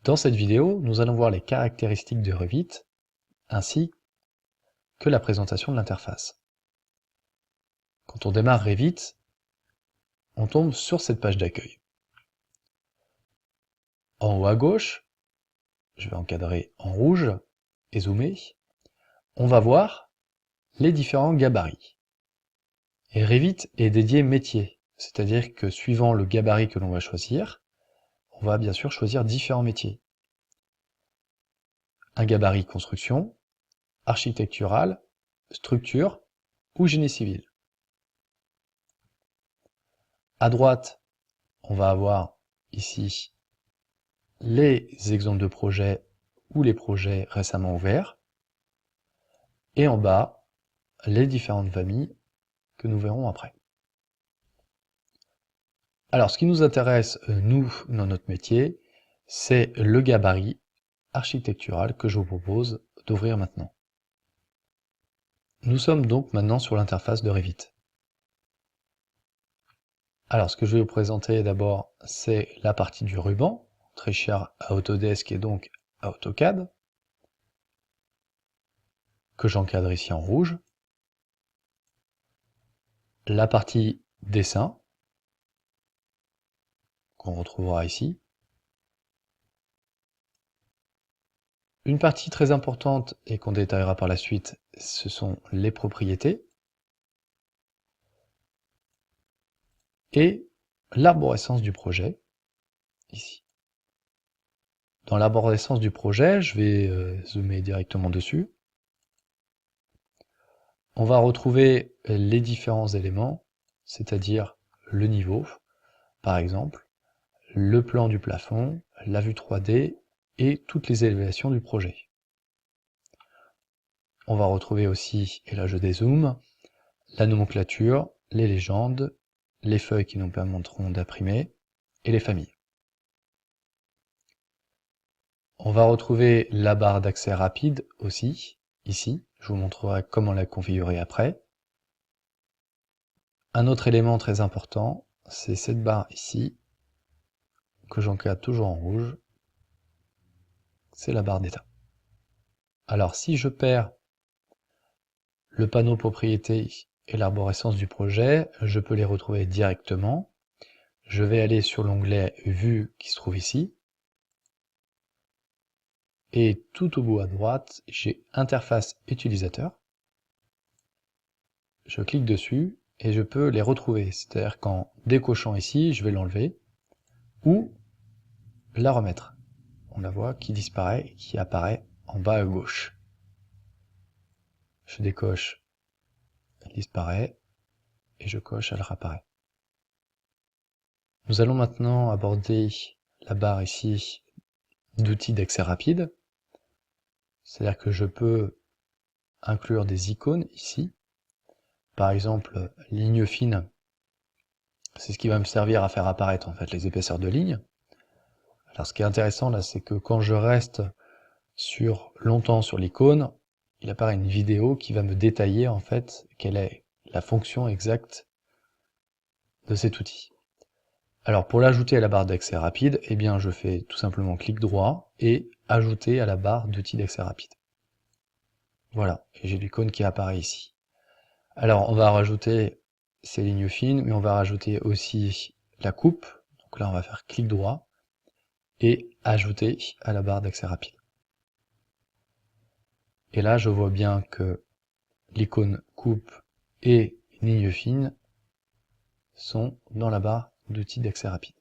Dans cette vidéo, nous allons voir les caractéristiques de Revit, ainsi que la présentation de l'interface. Quand on démarre Revit, on tombe sur cette page d'accueil. En haut à gauche, je vais encadrer en rouge et zoomer, on va voir les différents gabarits. Et Revit est dédié métier, c'est-à-dire que suivant le gabarit que l'on va choisir, on va bien sûr choisir différents métiers. Un gabarit construction, architectural, structure ou génie civil. À droite, on va avoir ici les exemples de projets ou les projets récemment ouverts. Et en bas, les différentes familles que nous verrons après. Alors, ce qui nous intéresse, nous, dans notre métier, c'est le gabarit architectural que je vous propose d'ouvrir maintenant. Nous sommes donc maintenant sur l'interface de Revit. Alors, ce que je vais vous présenter d'abord, c'est la partie du ruban, très cher à Autodesk et donc à AutoCAD, que j'encadre ici en rouge. La partie dessin, qu'on retrouvera ici. Une partie très importante et qu'on détaillera par la suite, ce sont les propriétés et l'arborescence du projet, ici. Dans l'arborescence du projet, je vais zoomer directement dessus. On va retrouver les différents éléments, c'est-à-dire le niveau, par exemple, le plan du plafond, la vue 3D et toutes les élévations du projet. On va retrouver aussi, et là je dézoome, la nomenclature, les légendes, les feuilles qui nous permettront d'imprimer, et les familles. On va retrouver la barre d'accès rapide aussi, ici. Je vous montrerai comment la configurer après. Un autre élément très important, c'est cette barre ici, que j'encadre toujours en rouge. C'est la barre d'état. Alors si je perds le panneau propriété et l'arborescence du projet, je peux les retrouver directement. Je vais aller sur l'onglet Vue qui se trouve ici. Et tout au bout à droite, j'ai Interface utilisateur. Je clique dessus et je peux les retrouver. C'est-à-dire qu'en décochant ici, je vais l'enlever ou la remettre. On la voit qui disparaît et qui apparaît en bas à gauche. Je décoche, elle disparaît, et je coche, elle réapparaît. Nous allons maintenant aborder la barre ici d'outils d'accès rapide. C'est-à-dire que je peux inclure des icônes ici. Par exemple, ligne fine, c'est ce qui va me servir à faire apparaître en fait les épaisseurs de ligne. Alors ce qui est intéressant là, c'est que quand je reste longtemps sur l'icône, il apparaît une vidéo qui va me détailler en fait quelle est la fonction exacte de cet outil. Alors pour l'ajouter à la barre d'accès rapide, eh bien je fais tout simplement clic droit et ajouter à la barre d'outils d'accès rapide. Voilà, et j'ai l'icône qui apparaît ici. Alors on va rajouter ces lignes fines, mais on va rajouter aussi la coupe. Donc là on va faire clic droit et ajouter à la barre d'accès rapide. Et là je vois bien que l'icône coupe et ligne fine sont dans la barre d'outils d'accès rapide.